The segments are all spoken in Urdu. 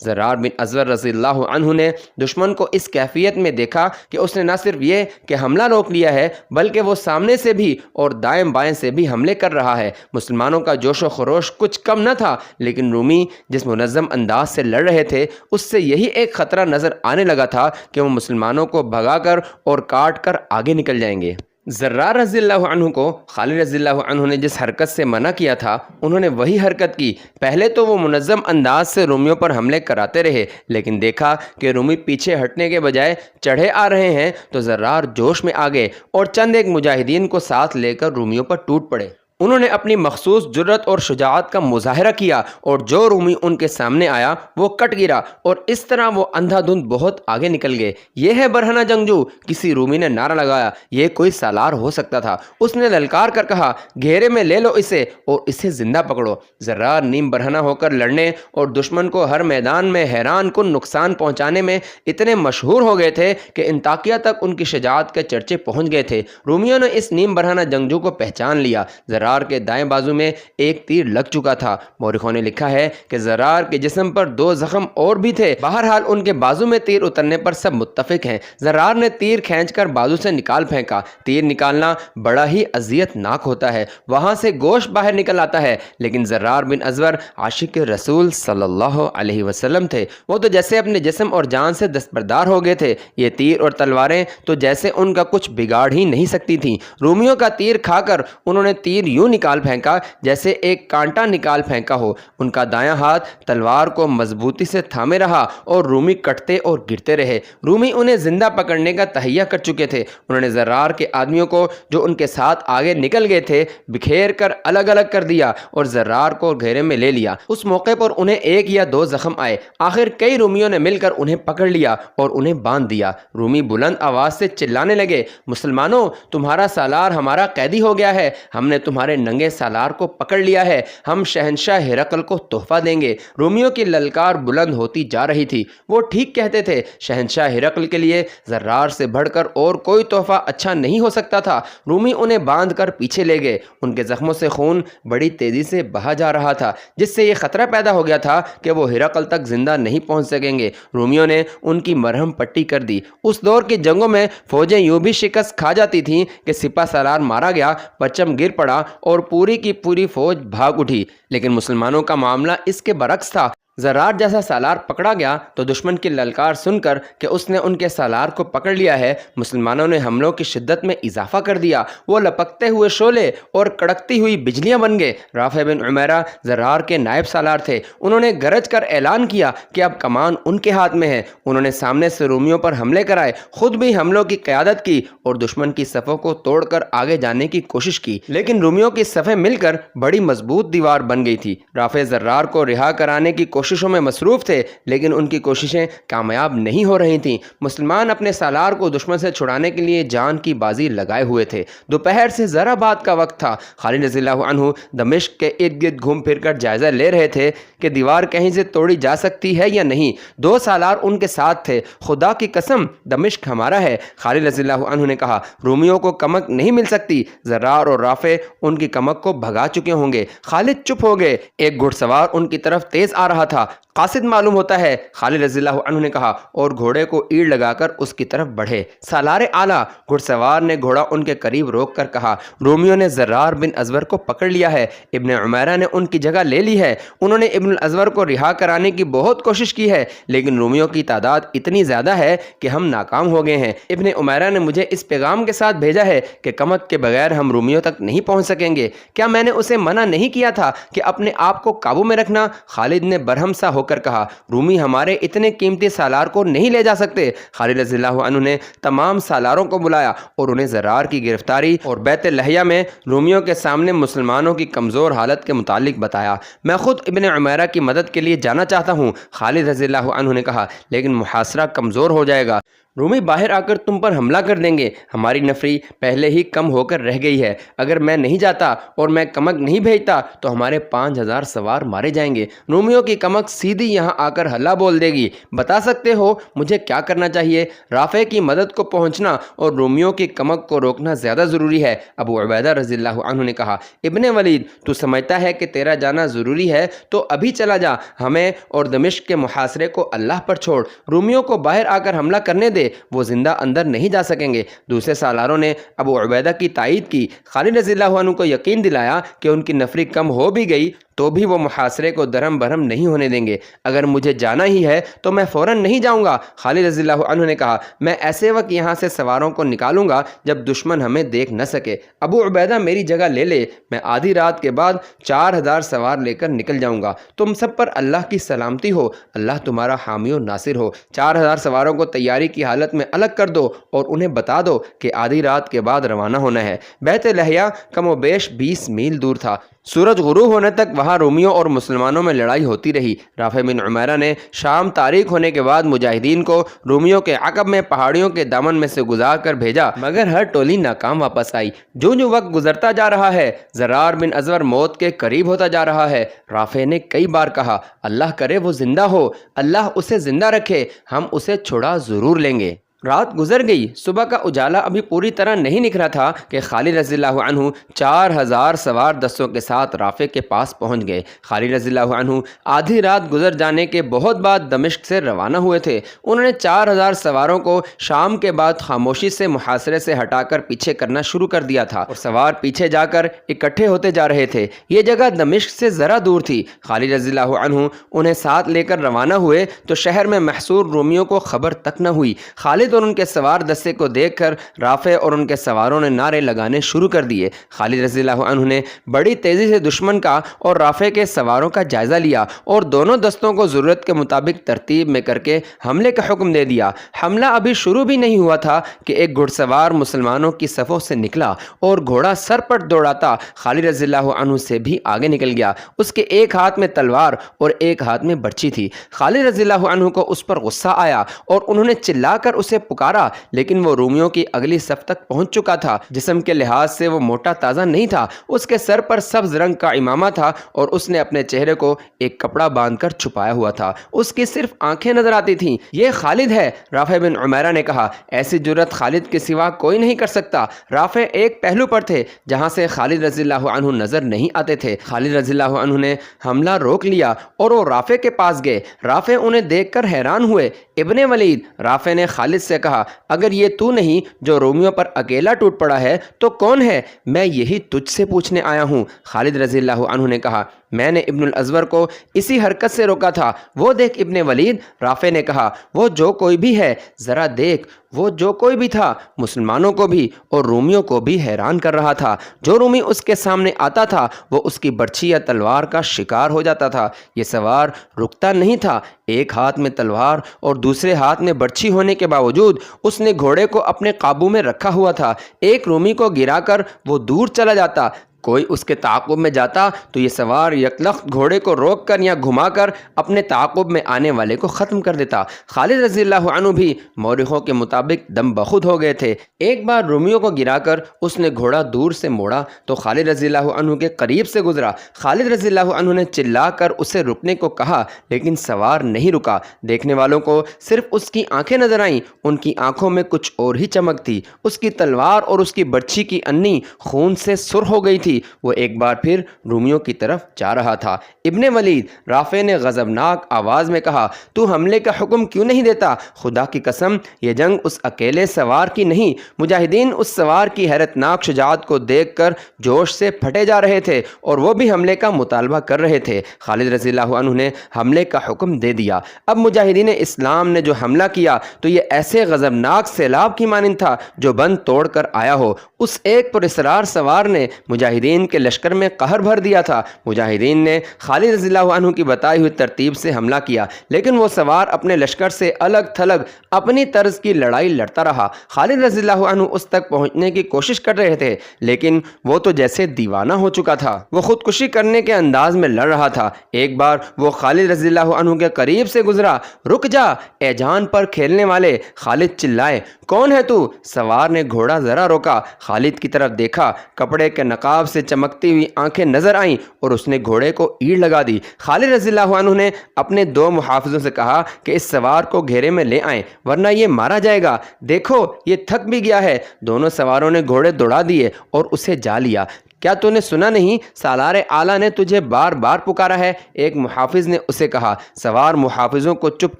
زرار بن ازور رضی اللہ عنہ نے دشمن کو اس کیفیت میں دیکھا کہ اس نے نہ صرف یہ کہ حملہ روک لیا ہے بلکہ وہ سامنے سے بھی اور دائیں بائیں سے بھی حملے کر رہا ہے۔ مسلمانوں کا جوش و خروش کچھ کم نہ تھا، لیکن رومی جس منظم انداز سے لڑ رہے تھے اس سے یہی ایک خطرہ نظر آنے لگا تھا کہ وہ مسلمانوں کو بھگا کر اور کاٹ کر آگے نکل جائیں گے۔ زرار رضی اللہ عنہ کو خالد رضی اللہ عنہ نے جس حرکت سے منع کیا تھا انہوں نے وہی حرکت کی۔ پہلے تو وہ منظم انداز سے رومیوں پر حملے کراتے رہے، لیکن دیکھا کہ رومی پیچھے ہٹنے کے بجائے چڑھے آ رہے ہیں تو زرار جوش میں آ گئے اور چند ایک مجاہدین کو ساتھ لے کر رومیوں پر ٹوٹ پڑے۔ انہوں نے اپنی مخصوص جرت اور شجاعت کا مظاہرہ کیا اور جو رومی ان کے سامنے آیا وہ کٹ گرا اور اس طرح وہ اندھا دھند بہت آگے نکل گئے۔ یہ ہے برہنہ جنگجو، کسی رومی نے نعرہ لگایا۔ یہ کوئی سالار ہو سکتا تھا۔ اس نے للکار کر کہا، گھیرے میں لے لو اسے اور اسے زندہ پکڑو۔ زرار نیم برہنہ ہو کر لڑنے اور دشمن کو ہر میدان میں حیران کن نقصان پہنچانے میں اتنے مشہور ہو گئے تھے کہ انطاکیہ تک ان کی شجاعت کے چرچے پہنچ گئے تھے۔ رومیوں نے اس نیم برہنہ جنگجو کو پہچان لیا۔ زرار کے دائیں بازو میں ایک تیر لگ چکا تھا۔ مورخوں نے لکھا ہے کہ زرار کے جسم پر 2 زخم اور بھی تھے۔ بہرحال ان کے بازو میں تیر اترنے پر سب متفق ہیں۔ زرار نے تیر کھینچ کر بازو سے نکال پھینکا۔ تیر نکالنا بڑا ہی اذیت ناک ہوتا ہے، وہاں سے گوشت باہر نکل آتا ہے، لیکن زرار بن ازور عاشق رسول صلی اللہ علیہ وسلم تھے۔ وہ تو جیسے اپنے جسم اور جان سے دستبردار ہو گئے تھے۔ یہ تیر اور تلواریں تو جیسے ان کا کچھ بگاڑ ہی نہیں سکتی تھیں۔ رومیوں کا تیر کھا کر انہوں نے تیر یوں نکال پھینکا جیسے ایک کانٹا نکال پھینکا ہو۔ ان کا دایاں ہاتھ تلوار کو مضبوطی سے تھامے رہا اور رومی کٹتے اور گرتے رہے۔ رومی انہیں زندہ پکڑنے کا تہیہ کر چکے تھے۔ انہوں نے زرار کے آدمیوں کو جو ان کے ساتھ آگے نکل گئے تھے بکھیر کر الگ الگ کر دیا اور زرار کو گھیرے میں لے لیا۔ اس موقع پر انہیں 1 یا 2 زخم آئے۔ آخر کئی رومیوں نے مل کر انہیں پکڑ لیا اور انہیں باندھ دیا۔ رومی بلند آواز سے چلانے لگے، مسلمانوں، تمہارا سالار ہمارا قیدی ہو گیا ہے، ہم نے تمہارے ننگے سالار کو پکڑ لیا ہے، ہم شہنشاہ ہرقل کو تحفہ دیں گے۔ رومیوں کی للکار بلند ہوتی جا رہی تھی۔ وہ ٹھیک کہتے تھے، شہنشاہ ہرقل کے لیے زرار سے بڑھ کر اور کوئی تحفہ اچھا نہیں ہو سکتا تھا۔ رومی انہیں باندھ کر پیچھے لے گئے۔ ان کے زخموں سے خون بڑی تیزی سے بہا جا رہا تھا، جس سے یہ خطرہ پیدا ہو گیا تھا کہ وہ ہرقل تک زندہ نہیں پہنچ سکیں گے۔ رومیوں نے ان کی مرہم پٹی کر دی۔ اس دور کی جنگوں میں فوجیں یوں بھی شکست کھا جاتی تھیں کہ سپہ سالار مارا گیا، پرچم گر پڑا اور پوری کی پوری فوج بھاگ اٹھی، لیکن مسلمانوں کا معاملہ اس کے برعکس تھا۔ زرار جیسا سالار پکڑا گیا تو دشمن کی للکار سن کر کہ اس نے ان کے سالار کو پکڑ لیا ہے، مسلمانوں نے حملوں کی شدت میں اضافہ کر دیا۔ وہ لپکتے ہوئے شعلے اور کڑکتی ہوئی بجلیاں بن گئے۔ رافع بن عمیرہ زرار کے نائب سالار تھے۔ انہوں نے گرج کر اعلان کیا کہ اب کمان ان کے ہاتھ میں ہے۔ انہوں نے سامنے سے رومیوں پر حملے کرائے، خود بھی حملوں کی قیادت کی اور دشمن کی صفوں کو توڑ کر آگے جانے کی کوشش کی، لیکن رومیوں کی صفیں مل کر بڑی مضبوط دیوار بن گئی تھی۔ رافع زرار کو رہا کرانے کی کوششوں میں مصروف تھے، لیکن ان کی کوششیں کامیاب نہیں ہو رہی تھیں۔ مسلمان اپنے سالار کو دشمن سے چھڑانے کے لیے جان کی بازی لگائے ہوئے تھے۔ دوپہر سے ذرا بعد کا وقت تھا۔ خالد رضی اللہ عنہ دمشق کے ارد گرد گھوم پھر کر جائزہ لے رہے تھے کہ دیوار کہیں سے توڑی جا سکتی ہے یا نہیں۔ 2 سالار ان کے ساتھ تھے۔ خدا کی قسم، دمشق ہمارا ہے، خالد رضی اللہ عنہ نے کہا۔ رومیوں کو کمک نہیں مل سکتی، زرار اور رافع ان کی کمک کو بھگا چکے ہوں گے۔ خالد چپ ہو گئے۔ ایک گھڑ سوار ان کی طرف تیز آ رہا تھا۔ قاصد معلوم ہوتا ہے، خالد رضی اللہ عنہ نے کہا اور گھوڑے کو ایڑ لگا کر اس کی طرف بڑھے۔ سالار اعلیٰ، گھڑ سوار نے گھوڑا ان کے قریب روک کر کہا، رومیوں نے زرار بن ازور کو پکڑ لیا ہے، ابن عمیرہ نے ان کی جگہ لے لی ہے۔ انہوں نے ابن الازور کو رہا کرانے کی بہت کوشش کی ہے، لیکن رومیوں کی تعداد اتنی زیادہ ہے کہ ہم ناکام ہو گئے ہیں۔ ابن عمیرہ نے مجھے اس پیغام کے ساتھ بھیجا ہے کہ کمک کے بغیر ہم رومیوں تک نہیں پہنچ سکیں گے۔ کیا میں نے اسے منع نہیں کیا تھا کہ اپنے آپ کو قابو میں رکھنا؟ خالد نے برہم سا ہو کر کہا، رومی ہمارے اتنے قیمتی سالار کو نہیں لے جا سکتے۔ خالد رضی اللہ عنہ نے تمام سالاروں کو بلایا اور انہیں زرار کی گرفتاری اور بیت لحیہ میں رومیوں کے سامنے مسلمانوں کی کمزور حالت کے متعلق بتایا۔ میں خود ابن عمیرہ کی مدد کے لیے جانا چاہتا ہوں، خالد رضی اللہ عنہ نے کہا، لیکن محاصرہ کمزور ہو جائے گا۔ رومی باہر آ کر تم پر حملہ کر دیں گے۔ ہماری نفری پہلے ہی کم ہو کر رہ گئی ہے، اگر میں نہیں جاتا اور میں کمک نہیں بھیجتا تو ہمارے 5000 سوار مارے جائیں گے۔ رومیوں کی کمک سیدھی یہاں آ کر حلہ بول دے گی۔ بتا سکتے ہو مجھے کیا کرنا چاہیے؟ رافع کی مدد کو پہنچنا اور رومیوں کی کمک کو روکنا زیادہ ضروری ہے۔ ابو عبیدہ رضی اللہ عنہ نے کہا، ابن ولید تو سمجھتا ہے کہ تیرا جانا ضروری ہے تو ابھی چلا جا، ہمیں اور دمشق کے محاصرے کو اللہ پر چھوڑ، رومیوں کو باہر آ کر حملہ کرنے دے، وہ زندہ اندر نہیں جا سکیں گے۔ دوسرے سالاروں نے ابو عبیدہ کی تائید کی۔ خالد رضی اللہ عنہ کو یقین دلایا کہ ان کی نفری کم ہو بھی گئی تو بھی وہ محاصرے کو درہم برہم نہیں ہونے دیں گے۔ اگر مجھے جانا ہی ہے تو میں فوراً نہیں جاؤں گا۔ خالد رضی اللہ عنہ نے کہا، میں ایسے وقت یہاں سے سواروں کو نکالوں گا جب دشمن ہمیں دیکھ نہ سکے۔ ابو عبیدہ میری جگہ لے لے، میں آدھی رات کے بعد 4000 سوار لے کر نکل جاؤں گا۔ تم سب پر اللہ کی سلامتی ہو، اللہ تمہارا حامی و ناصر ہو۔ 4000 سواروں کو تیاری کی حالت میں الگ کر دو اور انہیں بتا دو کہ آدھی رات کے بعد روانہ ہونا ہے۔ بیت لحیہ کم و بیش 20 میل دور تھا۔ سورج غروب ہونے تک وہاں رومیوں اور مسلمانوں میں لڑائی ہوتی رہی۔ رافع بن عمیرہ نے شام تاریک ہونے کے بعد مجاہدین کو رومیوں کے عقب میں پہاڑیوں کے دامن میں سے گزار کر بھیجا، مگر ہر ٹولی ناکام واپس آئی۔ جو وقت گزرتا جا رہا ہے، زرار بن ازور موت کے قریب ہوتا جا رہا ہے۔ رافع نے کئی بار کہا، اللہ کرے وہ زندہ ہو، اللہ اسے زندہ رکھے، ہم اسے چھڑا ضرور لیں گے۔ رات گزر گئی، صبح کا اجالا ابھی پوری طرح نہیں نکھرا تھا کہ خالد رضی اللہ عنہ 4000 سوار دستوں کے ساتھ رافع کے پاس پہنچ گئے۔ خالد رضی اللہ عنہ آدھی رات گزر جانے کے بہت بعد دمشق سے روانہ ہوئے تھے۔ انہوں نے 4000 سواروں کو شام کے بعد خاموشی سے محاصرے سے ہٹا کر پیچھے کرنا شروع کر دیا تھا اور سوار پیچھے جا کر اکٹھے ہوتے جا رہے تھے۔ یہ جگہ دمشق سے ذرا دور تھی۔ خالد رضی اللہ عنہ انہیں ساتھ لے کر روانہ ہوئے تو شہر میں محصور رومیوں کو خبر تک نہ ہوئی۔ خالد اور ان کے سوار دستے کو دیکھ کر رافع اور ان کے سواروں نے نعرے لگانے شروع کر دیے۔ خالد رضی اللہ عنہ نے بڑی تیزی سے دشمن کا اور رافع کے سواروں کا جائزہ لیا اور دونوں دستوں کو ضرورت کے مطابق ترتیب میں کر کے حملے کا حکم دے دیا۔ حملہ ابھی شروع بھی نہیں ہوا تھا کہ ایک گھڑ سوار مسلمانوں کی صفوں سے نکلا اور گھوڑا سر پر دوڑاتا خالد رضی اللہ عنہ سے بھی آگے نکل گیا۔ اس کے ایک ہاتھ میں تلوار اور ایک ہاتھ میں برچی تھی۔ خالد رضی اللہ عنہ کو اس پر غصہ آیا اور انہوں نے چلا کر اسے پکارا، لیکن وہ رومیوں کی اگلی صف تک پہنچ چکا تھا۔ جسم کے لحاظ سے وہ موٹا تازہ نہیں تھا، اس کے سر پر سبز رنگ کا عمامہ تھا اور اس نے اپنے چہرے کو ایک کپڑا باندھ کر چھپایا ہوا تھا۔ اس کی صرف آنکھیں نظر آتی تھیں۔ یہ خالد ہے، رافع بن عمیرہ نے کہا۔ ایسی جرت خالد کے سوا کوئی نہیں کر سکتا۔ رافع ایک پہلو پر تھے جہاں سے خالد رضی اللہ عنہ نظر نہیں آتے تھے۔ خالد رضی اللہ عنہ نے حملہ روک لیا اور وہ رافع کے پاس گئے۔ رافع انہیں دیکھ کر حیران ہوئے۔ ابن ولید، رافع نے خالد سے کہا، اگر یہ تو نہیں جو رومیوں پر اکیلا ٹوٹ پڑا ہے تو کون ہے؟ میں یہی تجھ سے پوچھنے آیا ہوں۔ خالد رضی اللہ عنہ نے کہا، میں نے ابن الازور کو اسی حرکت سے روکا تھا۔ وہ دیکھ ابن ولید، رافع نے کہا، وہ جو کوئی بھی ہے، ذرا دیکھ، وہ جو کوئی بھی تھا مسلمانوں کو بھی اور رومیوں کو بھی حیران کر رہا تھا۔ جو رومی اس کے سامنے آتا تھا وہ اس کی برچھی یا تلوار کا شکار ہو جاتا تھا۔ یہ سوار رکتا نہیں تھا۔ ایک ہاتھ میں تلوار اور دوسرے ہاتھ میں برچھی ہونے کے باوجود اس نے گھوڑے کو اپنے قابو میں رکھا ہوا تھا۔ ایک رومی کو گرا کر وہ دور چلا جاتا، کوئی اس کے تعاقب میں جاتا تو یہ سوار یکلخت گھوڑے کو روک کر یا گھما کر اپنے تعاقب میں آنے والے کو ختم کر دیتا۔ خالد رضی اللہ عنہ بھی مورخوں کے مطابق دم بخود ہو گئے تھے۔ ایک بار رومیوں کو گرا کر اس نے گھوڑا دور سے موڑا تو خالد رضی اللہ عنہ کے قریب سے گزرا۔ خالد رضی اللہ عنہ نے چلا کر اسے رکنے کو کہا لیکن سوار نہیں رکا۔ دیکھنے والوں کو صرف اس کی آنکھیں نظر آئیں۔ ان کی آنکھوں میں کچھ اور ہی چمک تھی۔ اس کی تلوار اور اس کی برچھی کی انی خون سے سرخ ہو گئی تھی۔ وہ ایک بار پھر رومیوں کی طرف جا رہا تھا۔ ابن ولید، رافع نے غضبناک آواز میں کہا، تو حملے کا حکم کیوں نہیں دیتا؟ خدا کی قسم، یہ جنگ اس اکیلے سوار کی نہیں۔ مجاہدین اس سوار کی حیرت ناک شجاعت کو دیکھ کر جوش سے پھٹے جا رہے تھے اور وہ بھی حملے کا مطالبہ کر رہے تھے۔ خالد رضی اللہ عنہ نے حملے کا حکم دے دیا۔ اب مجاہدین اسلام نے جو حملہ کیا تو یہ ایسے غضبناک سیلاب کی مانند تھا جو بند توڑ کر آیا ہو۔ اس ایک پر اسرار سوار نے مجاہدین مجاہدین کے لشکر میں قہر بھر دیا تھا۔ مجاہدین نے خالد رضی اللہ عنہ کی بتائی ہوئی ترتیب سے حملہ کیا، لیکن وہ سوار اپنے لشکر سے الگ تھلگ اپنی طرز کی لڑائی لڑتا رہا۔ خالد رضی اللہ عنہ اس تک پہنچنے کی کوشش کر رہے تھے، لیکن وہ تو جیسے دیوانہ ہو چکا تھا۔ وہ خودکشی کرنے کے انداز میں لڑ رہا تھا۔ ایک بار وہ خالد رضی اللہ عنہ کے قریب سے گزرا۔ رک جا اے جان پر کھیلنے والے، خالد چلائے، کون ہے تو؟ سوار نے گھوڑا ذرا روکا، خالد کی طرف دیکھا، کپڑے کے نقاب سے چمکتی ہوئی آنکھیں نظر آئیں اور اس نے گھوڑے کو ایڑ لگا دی۔ خالد رضی اللہ عنہ نے اپنے 2 محافظوں سے کہا کہ اس سوار کو گھیرے میں لے آئیں ورنہ یہ مارا جائے گا، دیکھو یہ تھک بھی گیا ہے۔ دونوں سواروں نے گھوڑے دوڑا دیے اور اسے جا لیا۔ کیا تو نے سنا نہیں، سالار اعلیٰ نے تجھے بار بار پکارا ہے؟ ایک محافظ نے اسے کہا۔ سوار محافظوں کو چپ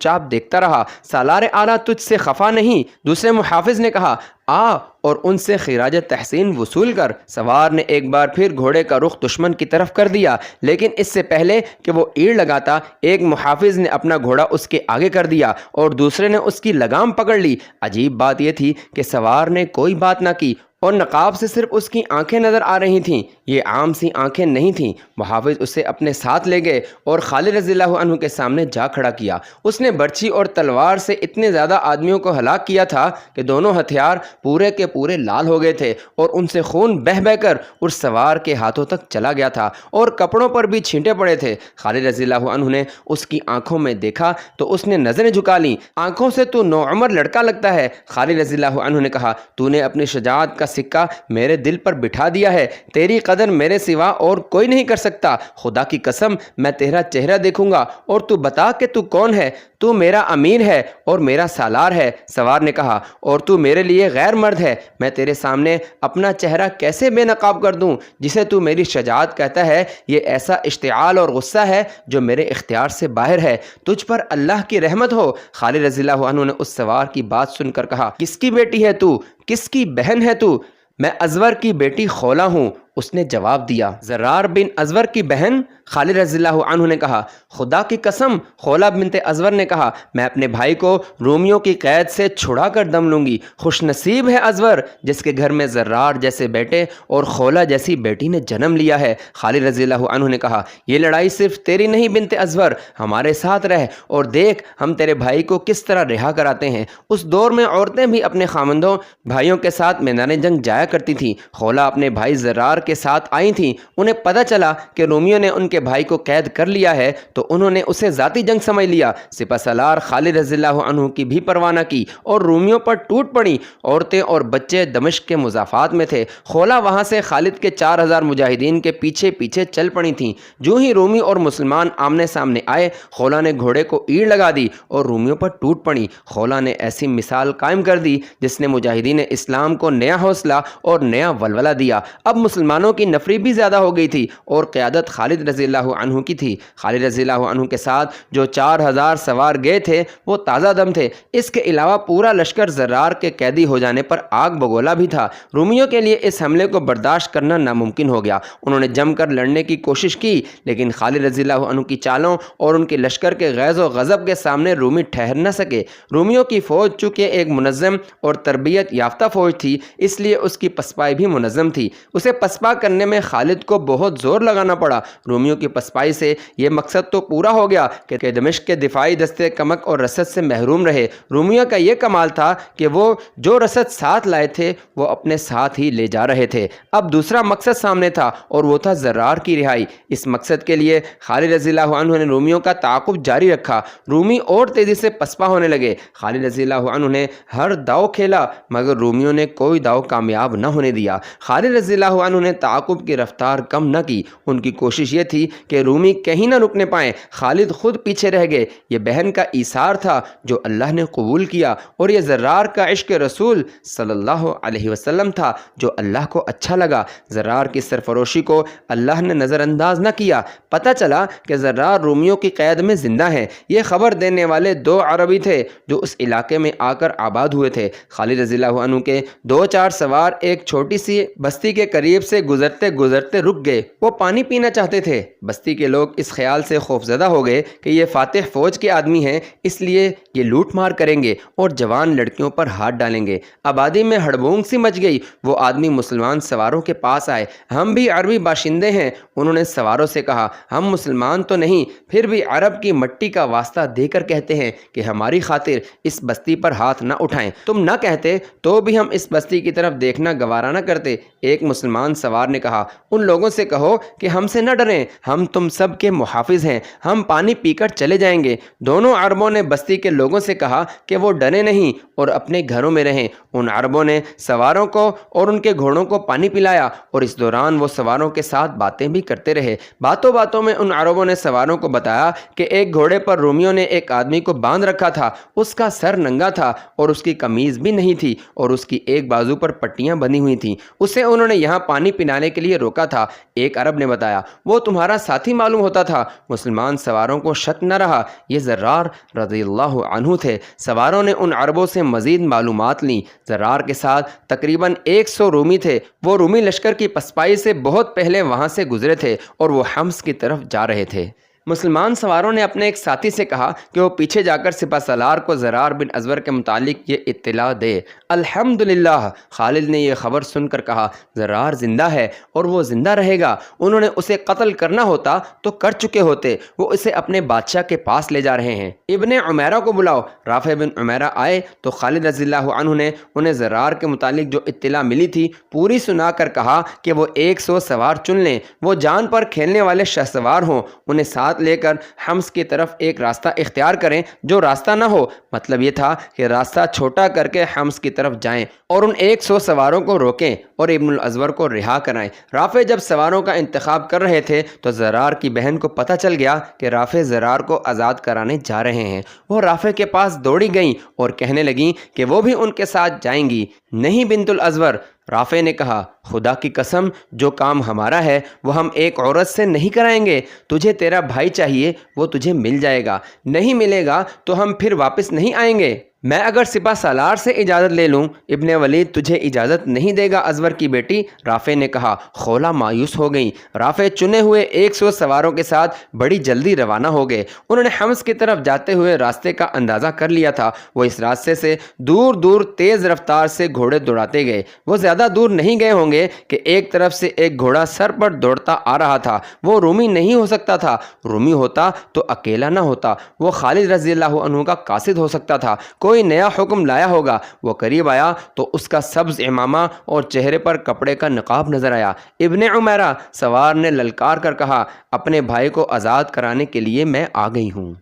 چاپ دیکھتا رہا۔ سالار اعلیٰ تجھ سے خفا نہیں؟ دوسرے محافظ نے کہا، آ اور ان سے خراج تحسین وصول کر۔ سوار نے ایک بار پھر گھوڑے کا رخ دشمن کی طرف کر دیا، لیکن اس سے پہلے کہ وہ ایڑ لگاتا، ایک محافظ نے اپنا گھوڑا اس کے آگے کر دیا اور دوسرے نے اس کی لگام پکڑ لی۔ عجیب بات یہ تھی کہ سوار نے کوئی بات نہ کی اور نقاب سے صرف اس کی آنکھیں نظر آ رہی تھیں۔ یہ عام سی آنکھیں نہیں تھیں۔ محافظ اسے اپنے ساتھ لے گئے اور خالد رضی اللہ عنہ کے سامنے جا کھڑا کیا۔ اس نے برچھی اور تلوار سے اتنے زیادہ آدمیوں کو ہلاک کیا تھا کہ دونوں ہتھیار پورے کے پورے لال ہو گئے تھے اور ان سے خون بہہ بہہ کر اس سوار کے ہاتھوں تک چلا گیا تھا اور کپڑوں پر بھی چھینٹے پڑے تھے۔ خالد رضی اللہ عنہ نے اس کی آنکھوں میں دیکھا تو اس نے نظریں جھکا لیں۔ آنکھوں سے تو نوعمر لڑکا لگتا ہے۔ خالد رضی اللہ عنہ نے کہا، تو نے اپنی شجاعت کا سکہ میرے دل پر بٹھا دیا ہے، تیری قدر میرے سوا اور کوئی نہیں کر سکتا۔ خدا کی قسم میں تیرا چہرہ دیکھوں گا اور تو بتا کہ تو کون ہے۔ تو میرا امیر ہے اور میرا سالار ہے۔ سوار نے کہا، اور تو میرے لیے غیر مرد ہے۔ میں تیرے سامنے اپنا چہرہ کیسے بے نقاب کر دوں؟ جسے تو میری شجاعت کہتا ہے، یہ ایسا اشتعال اور غصہ ہے جو میرے اختیار سے باہر ہے۔ تجھ پر اللہ کی رحمت ہو۔ خالد رضی اللہ عنہ نے اس سوار کی بات سن کر کہا، کس کی بیٹی ہے تو؟ کس کی بہن ہے تو؟ میں ازور کی بیٹی خولا ہوں، اس نے جواب دیا۔ زرار بن ازور کی بہن؟ خالد رضی اللہ عنہ نے کہا، خدا کی قسم۔ خولا بنت ازور نے کہا، میں اپنے بھائی کو رومیوں کی قید سے چھڑا کر دم لوں گی۔ خوش نصیب ہے ازور جس کے گھر میں زرار جیسے بیٹے اور خولا جیسی بیٹی نے جنم لیا ہے۔ خالد رضی اللہ عنہ نے کہا، یہ لڑائی صرف تیری نہیں بنت ازور، ہمارے ساتھ رہ اور دیکھ ہم تیرے بھائی کو کس طرح رہا کراتے ہیں۔ اس دور میں عورتیں بھی اپنے خامندوں بھائیوں کے ساتھ میدان جنگ جایا کرتی تھیں۔ خولا اپنے بھائی زرار کے ساتھ آئی تھیں۔ انہیں پتہ چلا کہ رومیوں نے ان کے بھائی کو قید کر لیا ہے تو انہوں نے اسے ذاتی جنگ سمجھ لیا۔ سپہ سالار خالد رضی اللہ عنہ کی بھی پرواہ نہ کی اور رومیوں پر ٹوٹ پڑی۔ عورتیں اور بچے دمشق کے مضافات میں تھے۔ خولا وہاں سے خالد کے 4000 مجاہدین کے پیچھے پیچھے چل پڑی تھیں۔ جو ہی رومی اور مسلمان آمنے سامنے آئے، خولا نے گھوڑے کو ایڑ لگا دی اور رومیوں پر ٹوٹ پڑی۔ خولا نے ایسی مثال قائم کر دی جس نے مجاہدین اسلام کو نیا حوصلہ اور نیا ولولہ دیا۔ اب مسلمانوں کی نفری بھی زیادہ ہو گئی تھی اور قیادت خالد رضی اللہ عنہ کی تھی۔ خالد رضی اللہ عنہ کے ساتھ جو 4000 سوار گئے تھے وہ تازہ دم تھے۔ اس کے علاوہ پورا لشکر زرار کے قیدی ہو جانے پر آگ بگولا بھی تھا۔ رومیوں کے لیے اس حملے کو برداشت کرنا ناممکن ہو گیا۔ انہوں نے جم کر لڑنے کی کوشش کی، لیکن خالد رضی اللہ عنہ کی چالوں اور ان کے لشکر کے غیظ و غضب کے سامنے رومی ٹھہر نہ سکے۔ رومیوں کی فوج چونکہ ایک منظم اور تربیت یافتہ فوج تھی، اس لیے اس کی پسپائی بھی منظم تھی۔ اسے پسپا کرنے میں خالد کو بہت زور لگانا پڑا۔ رومیوں کی پسپائی سے یہ مقصد تو پورا ہو گیا کہ دمشق کے دفاعی دستے کمک اور رسد سے محروم رہے۔ رومیوں کا یہ کمال تھا کہ وہ جو رسد ساتھ لائے تھے وہ اپنے ساتھ ہی لے جا رہے تھے۔ اب دوسرا مقصد سامنے تھا اور وہ تھا زرار کی رہائی۔ اس مقصد کے لیے خالد رضی اللہ عنہ نے رومیوں کا تعاقب جاری رکھا۔ رومی اور تیزی سے پسپا ہونے لگے۔ خالد رضی اللہ عنہ نے ہر داؤ کھیلا مگر رومیوں نے کوئی داؤ کامیاب نہ ہونے دیا۔ خالد رضی اللہ عنہ نے تعاقب کی رفتار کم نہ کی۔ ان کی کوشش یہ تھی کہ رومی کہیں نہ رکنے پائیں۔ خالد خود پیچھے رہ گئے۔ یہ بہن کا ایثار تھا جو اللہ نے قبول کیا، اور یہ زرار کا عشق رسول صلی اللہ علیہ وسلم تھا جو اللہ کو اچھا لگا۔ زرار کی سرفروشی کو اللہ نے نظر انداز نہ کیا۔ پتہ چلا کہ زرار رومیوں کی قید میں زندہ ہے۔ یہ خبر دینے والے 2 عربی تھے جو اس علاقے میں آ کر آباد ہوئے تھے۔ خالد رضی اللہ عنہ کے 2-4 سوار ایک چھوٹی سی بستی کے قریب سے سے گزرتے گزرتے رک گئے، وہ پانی پینا چاہتے تھے۔ بستی کے لوگ اس خیال سے خوفزدہ ہو گئے کہ یہ فاتح فوج کے آدمی ہیں، اس لیے یہ لوٹ مار کریں گے اور جوان لڑکیوں پر ہاتھ ڈالیں گے۔ آبادی میں ہڑبونگ سی مچ گئی۔ وہ آدمی مسلمان سواروں کے پاس آئے، ہم بھی عربی باشندے ہیں، انہوں نے سواروں سے کہا، ہم مسلمان تو نہیں، پھر بھی عرب کی مٹی کا واسطہ دے کر کہتے ہیں کہ ہماری خاطر اس بستی پر ہاتھ نہ اٹھائیں۔ تم نہ کہتے تو بھی ہم اس بستی کی طرف دیکھنا گوارا نہ کرتے۔ ایک مسلمان سوار نے کہا، ان لوگوں سے کہو کہ ہم سے نہ ڈریں، ہم تم سب کے محافظ ہیں، ہم پانی پی کر چلے جائیں گے۔ دونوں عربوں نے بستی کے لوگوں سے کہا کہ وہ ڈرے نہیں اور اپنے گھروں میں رہیں۔ ان عربوں نے سواروں کو اور ان کے گھوڑوں کو پانی پلایا اور اس دوران وہ سواروں کے ساتھ باتیں بھی کرتے رہے۔ باتوں باتوں میں ان عربوں نے سواروں کو بتایا کہ ایک گھوڑے پر رومیوں نے ایک آدمی کو باندھ رکھا تھا، اس کا سر ننگا تھا اور اس کی قمیض بھی نہیں تھی اور اس کی ایک بازو پر پٹیاں بندھی ہوئی تھیں، اسے انہوں نے یہاں پانی پلانے کے لیے روکا تھا۔ ایک عرب نے بتایا، وہ تمہارا ساتھی معلوم ہوتا تھا۔ مسلمان سواروں کو شک نہ رہا، یہ زرار رضی اللہ عنہ تھے۔ سواروں نے ان عربوں سے مزید معلومات لیں۔ زرار کے ساتھ تقریباً 100 رومی تھے۔ وہ رومی لشکر کی پسپائی سے بہت پہلے وہاں سے گزرے تھے اور وہ حمص کی طرف جا رہے تھے۔ مسلمان سواروں نے اپنے ایک ساتھی سے کہا کہ وہ پیچھے جا کر سپہ سالار کو زرار بن ازور کے متعلق یہ اطلاع دے۔ الحمدللہ، خالد نے یہ خبر سن کر کہا، زرار زندہ ہے اور وہ زندہ رہے گا۔ انہوں نے اسے قتل کرنا ہوتا تو کر چکے ہوتے، وہ اسے اپنے بادشاہ کے پاس لے جا رہے ہیں۔ ابن عمیرہ کو بلاؤ۔ رافع بن عمیرہ آئے تو خالد رضی اللہ عنہ نے انہیں زرار کے متعلق جو اطلاع ملی تھی پوری سنا کر کہا کہ وہ 100 سوار چن لیں، وہ جان پر کھیلنے والے شہ سوار ہوں، انہیں ساتھ لے کر حمص کی طرف ایک راستہ اختیار کریں جو راستہ نہ ہو۔ مطلب یہ تھا کہ راستہ چھوٹا کر کے حمص کی طرف جائیں اور ان 100 سواروں کو روکیں اور ابن الازور کو رہا کرائیں۔ رافع جب سواروں کا انتخاب کر رہے تھے تو زرار کی بہن کو پتہ چل گیا کہ رافع زرار کو آزاد کرانے جا رہے ہیں۔ وہ رافع کے پاس دوڑی گئیں اور کہنے لگیں کہ وہ بھی ان کے ساتھ جائیں گی۔ نہیں بنت الازور، رافع نے کہا، خدا کی قسم، جو کام ہمارا ہے وہ ہم ایک عورت سے نہیں کرائیں گے۔ تجھے تیرا بھائی چاہیے، وہ تجھے مل جائے گا، نہیں ملے گا تو ہم پھر واپس نہیں آئیں گے۔ میں اگر سپہ سالار سے اجازت لے لوں، ابن ولید تجھے اجازت نہیں دے گا ازور کی بیٹی، رافع نے کہا۔ خولا مایوس ہو گئیں۔ رافع چنے ہوئے 100 سواروں کے ساتھ بڑی جلدی روانہ ہو گئے۔ انہوں نے حمص کی طرف جاتے ہوئے راستے کا اندازہ کر لیا تھا۔ وہ اس راستے سے دور دور تیز رفتار سے گھوڑے دوڑاتے گئے۔ وہ زیادہ دور نہیں گئے ہوں گے کہ ایک طرف سے ایک گھوڑا سر پر دوڑتا آ رہا تھا۔ وہ رومی نہیں ہو سکتا تھا، رومی ہوتا تو اکیلا نہ ہوتا، وہ خالد رضی اللہ عنہ کا قاصد ہو سکتا تھا، کوئی نیا حکم لایا ہوگا۔ وہ قریب آیا تو اس کا سبز امامہ اور چہرے پر کپڑے کا نقاب نظر آیا۔ ابن عمیرہ، سوار نے للکار کر کہا، اپنے بھائی کو آزاد کرانے کے لیے میں آ گئی ہوں۔